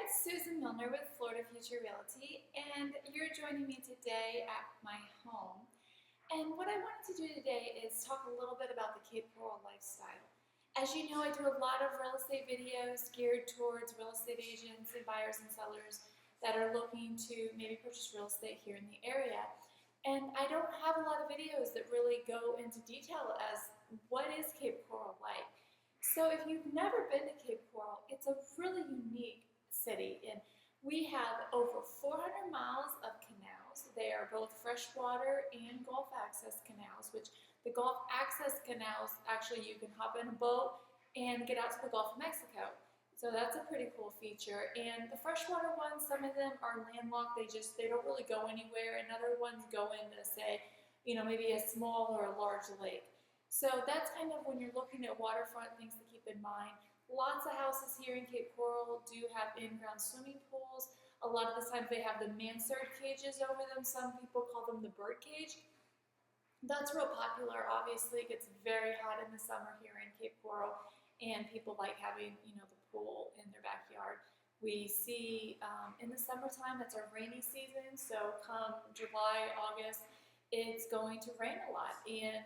it's Susan Milner with Florida Future Realty, and you're joining me today at my home. And what I wanted to do today is talk a little bit about the Cape Coral lifestyle. As you know, I do a lot of real estate videos geared towards real estate agents and buyers and sellers that are looking to maybe purchase real estate here in the area. And I don't have a lot of videos that really go into detail as what is Cape Coral like. So if you've never been to Cape Coral, it's a really unique city, and we have over 400 miles of canals. They are both freshwater and Gulf access canals, which the Gulf access canals, actually you can hop in a boat and get out to the Gulf of Mexico. So that's a pretty cool feature. And the freshwater ones, some of them are landlocked. They don't really go anywhere, and other ones go into, say, maybe a small or a large lake. So that's kind of when you're looking at waterfront things to keep in mind. Lots of houses here in Cape Coral do have in-ground swimming pools. A lot of the times they have the mansard cages over them. Some people call them the bird cage. That's real popular. Obviously, it gets very hot in the summer here in Cape Coral, and people like having, the pool in their backyard. We see in the summertime, it's our rainy season, so come July, August, it's going to rain a lot. And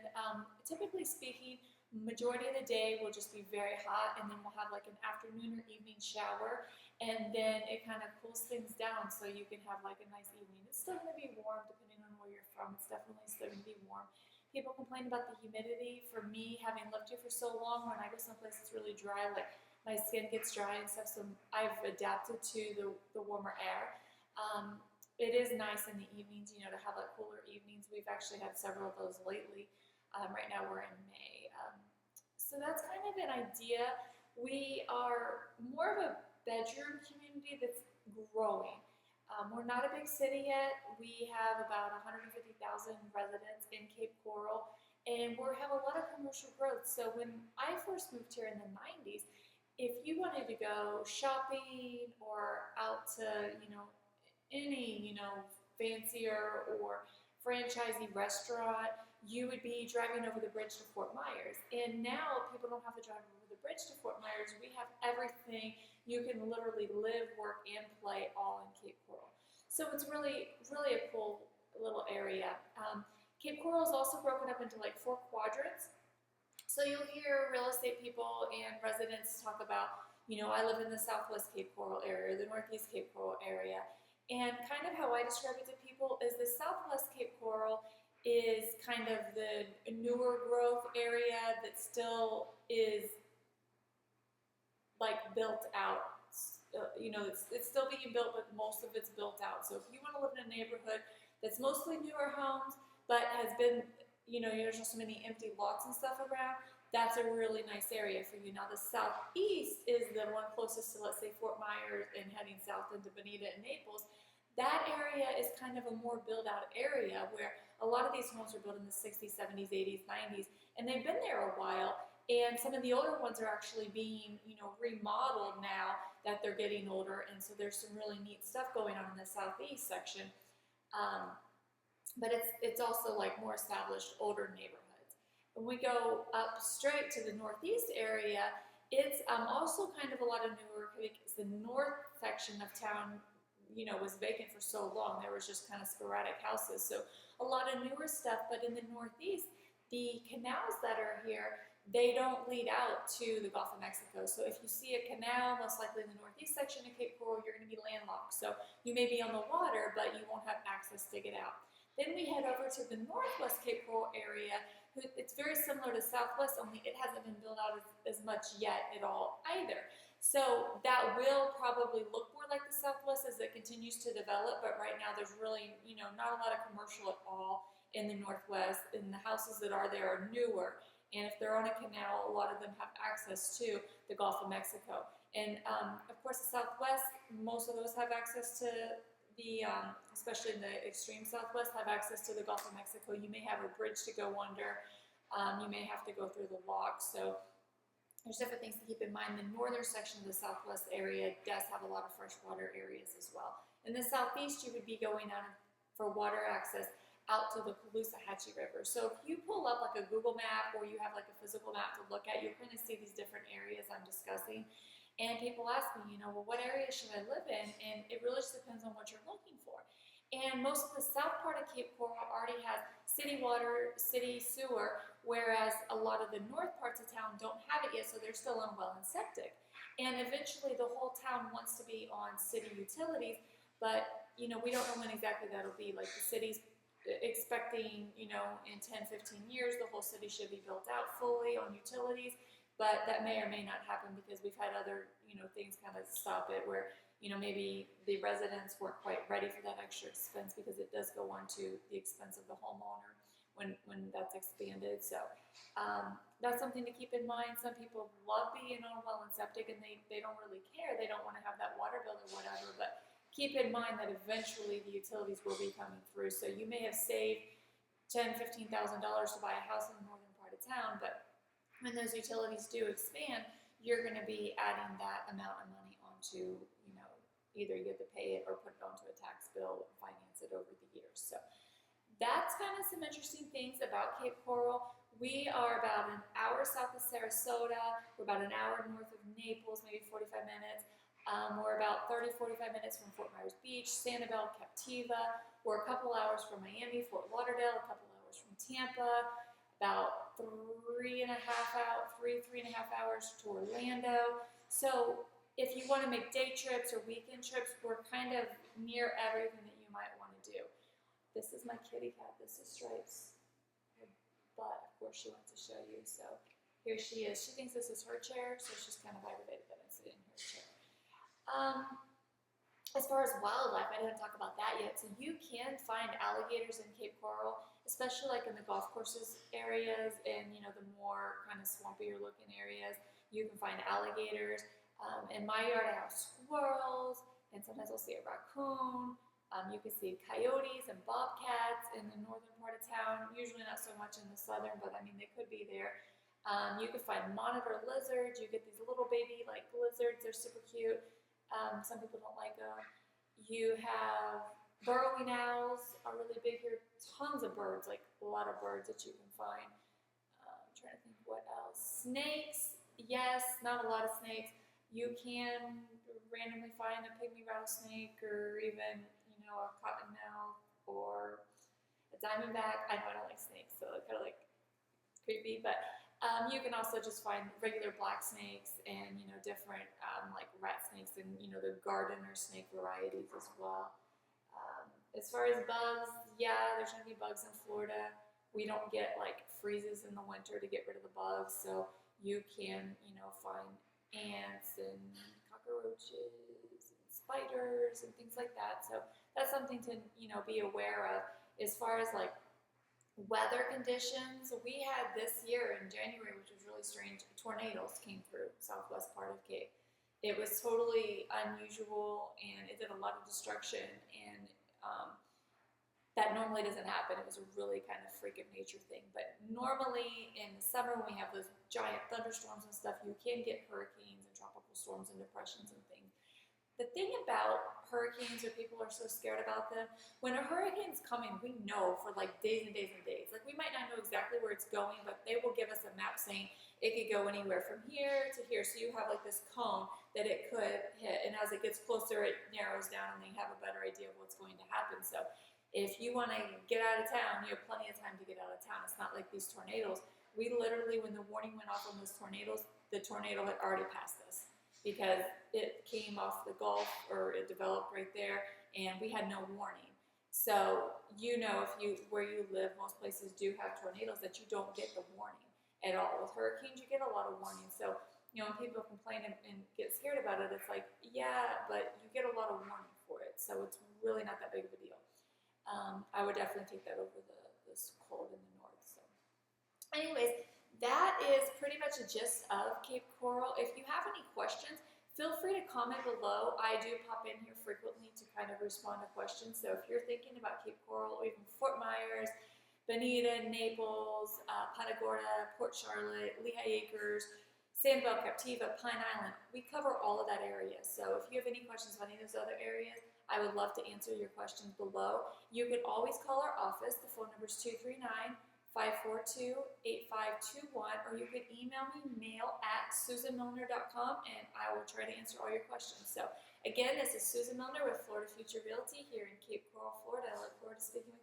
typically speaking, majority of the day will just be very hot, and then we'll have like an afternoon or evening shower, and then it kind of cools things down so you can have like a nice evening. It's still going to be warm depending on where you're from. It's definitely still going to be warm. People complain about the humidity. For me, having lived here for so long, when I go someplace that's really dry, like my skin gets dry and stuff, so I've adapted to the warmer air. It is nice in the evenings, to have like cooler evenings. We've actually had several of those lately. Right now we're in May. So that's kind of an idea. We are more of a bedroom community that's growing. We're not a big city yet. We have about 150,000 residents in Cape Coral, and we have a lot of commercial growth. So when I first moved here in the 90s, if you wanted to go shopping or out to, any, fancier or franchisee restaurant, you would be driving over the bridge to Fort Myers. And now people don't have to drive over the bridge to Fort Myers. We have everything. You can literally live, work, and play all in Cape Coral. So it's really, really a cool little area. Cape Coral is also broken up into like 4 quadrants. So you'll hear real estate people and residents talk about, I live in the Southwest Cape Coral area, the Northeast Cape Coral area. And kind of how I describe it to people is the Southwest Cape Coral is kind of the newer growth area that still is like built out. It's still being built, but most of it's built out. So if you want to live in a neighborhood that's mostly newer homes, but has been, there's just so many empty lots and stuff around, that's a really nice area for you. Now the southeast is the one closest to, let's say, Fort Myers and heading south into Bonita and Naples. That area is kind of a more built out area where a lot of these homes were built in the 60s, 70s, 80s, 90s, and they've been there a while. And some of the older ones are actually being, remodeled now that they're getting older. And so there's some really neat stuff going on in the southeast section. But it's also like more established, older neighborhoods. When we go up straight to the northeast area, it's also kind of a lot of newer, because the north section of town, was vacant for so long. There was just kind of sporadic houses. So a lot of newer stuff, but in the northeast, the canals that are here, they don't lead out to the Gulf of Mexico. So if you see a canal, most likely in the northeast section of Cape Coral, you're going to be landlocked. So you may be on the water, but you won't have access to get out. Then we head over to the northwest Cape Coral area. It's very similar to Southwest, only it hasn't been built out as much yet at all either. So that will probably look more like the Southwest as it continues to develop, but right now there's really, not a lot of commercial at all in the Northwest, and the houses that are there are newer. And if they're on a canal, a lot of them have access to the Gulf of Mexico. And of course the Southwest, most of those have access to the, especially in the extreme Southwest, have access to the Gulf of Mexico. You may have a bridge to go under. You may have to go through the lock. So there's different things to keep in mind. The northern section of the Southwest area does have a lot of freshwater areas as well. In the southeast, you would be going out for water access out to the Caloosahatchee River. So if you pull up like a Google map or you have like a physical map to look at, you'll kind of see these different areas I'm discussing. And people ask me, well, what area should I live in? And it really just depends on what you're looking for. And most of the south part of Cape Coral already has city water, city sewer, whereas a lot of the north parts of town don't have it yet, so they're still on well and septic. And eventually the whole town wants to be on city utilities, but we don't know when exactly that'll be. Like the city's expecting, in 10, 15 years, the whole city should be built out fully on utilities, but that may or may not happen because we've had other, things kind of stop it where maybe the residents weren't quite ready for that extra expense because it does go on to the expense of the homeowner when that's expanded. So that's something to keep in mind. Some people love being on well and septic and they don't really care. They don't want to have that water bill or whatever, but keep in mind that eventually the utilities will be coming through. So you may have saved $10,000, $15,000 to buy a house in the northern part of town, but when those utilities do expand, you're going to be adding that amount of money onto, either you have to pay it or put it onto a tax bill and finance it over the years. So that's kind of some interesting things about Cape Coral. We are about an hour south of Sarasota. We're about an hour north of Naples, maybe 45 minutes. We're about 30, 45 minutes from Fort Myers Beach, Sanibel, Captiva. We're a couple hours from Miami, Fort Lauderdale, a couple hours from Tampa, about three and a half hours to Orlando. So if you want to make day trips or weekend trips, we're kind of near everything that you might want to do. This is my kitty cat. This is Stripes. Her butt, of course, she wants to show you. So here she is. She thinks this is her chair, so she's kind of aggravated that I'm sitting in her chair. As far as wildlife, I didn't talk about that yet. So you can find alligators in Cape Coral, especially like in the golf courses areas and the more kind of swampier looking areas. You can find alligators. In my yard, I have squirrels, and sometimes I'll see a raccoon. You can see coyotes and bobcats in the northern part of town. Usually not so much in the southern, but I mean they could be there. You can find monitor lizards. You get these little baby like lizards. They're super cute. Some people don't like them. You have burrowing owls are really big here. Tons of birds, like a lot of birds that you can find. I'm trying to think what else. Snakes, yes, not a lot of snakes. You can randomly find a pygmy rattlesnake or even, a cottonmouth or a diamondback. I know I don't like snakes, so it's kind of like creepy, but you can also just find regular black snakes and, different like rat snakes and, the gardener snake varieties as well. As far as bugs, yeah, there's going to be bugs in Florida. We don't get like freezes in the winter to get rid of the bugs, so you can, find ants and cockroaches and spiders and things like that. So that's something to, be aware of. As far as like weather conditions, we had this year in January, which was really strange, tornadoes came through southwest part of Cape. It was totally unusual and it did a lot of destruction, and that normally doesn't happen. It was a really kind of freak of nature thing. But normally in the summer when we have those giant thunderstorms and stuff, you can get hurricanes and tropical storms and depressions and things. The thing about hurricanes, or people are so scared about them, when a hurricane's coming, we know for like days and days and days. Like we might not know exactly where it's going, but they will give us a map saying it could go anywhere from here to here. So you have like this cone that it could hit, and as it gets closer, it narrows down and they have a better idea of what's going to happen. So if you want to get out of town, you have plenty of time to get out of town. It's not like these tornadoes. We literally, when the warning went off on those tornadoes, the tornado had already passed us, because it came off the Gulf, or it developed right there, and we had no warning. So where you live, most places do have tornadoes that you don't get the warning at all. With hurricanes, you get a lot of warning. So when people complain and get scared about it, it's like, yeah, but you get a lot of warning for it. So it's really not that big of a deal. I would definitely take that over this cold in the north. So, anyways, that is pretty much a gist of Cape Coral. If you have any questions, feel free to comment below. I do pop in here frequently to kind of respond to questions. So if you're thinking about Cape Coral, or even Fort Myers, Bonita, Naples, Punta Gorda, Port Charlotte, Lehigh Acres, Sanibel, Captiva, Pine Island, we cover all of that area. So if you have any questions about any of those other areas, I would love to answer your questions below. You can always call our office. The phone number is 542-8521, or you could email me, mail@susanmilner.com, and I will try to answer all your questions. So again, this is Susan Milner with Florida Future Realty here in Cape Coral, Florida. I look forward to speaking with you.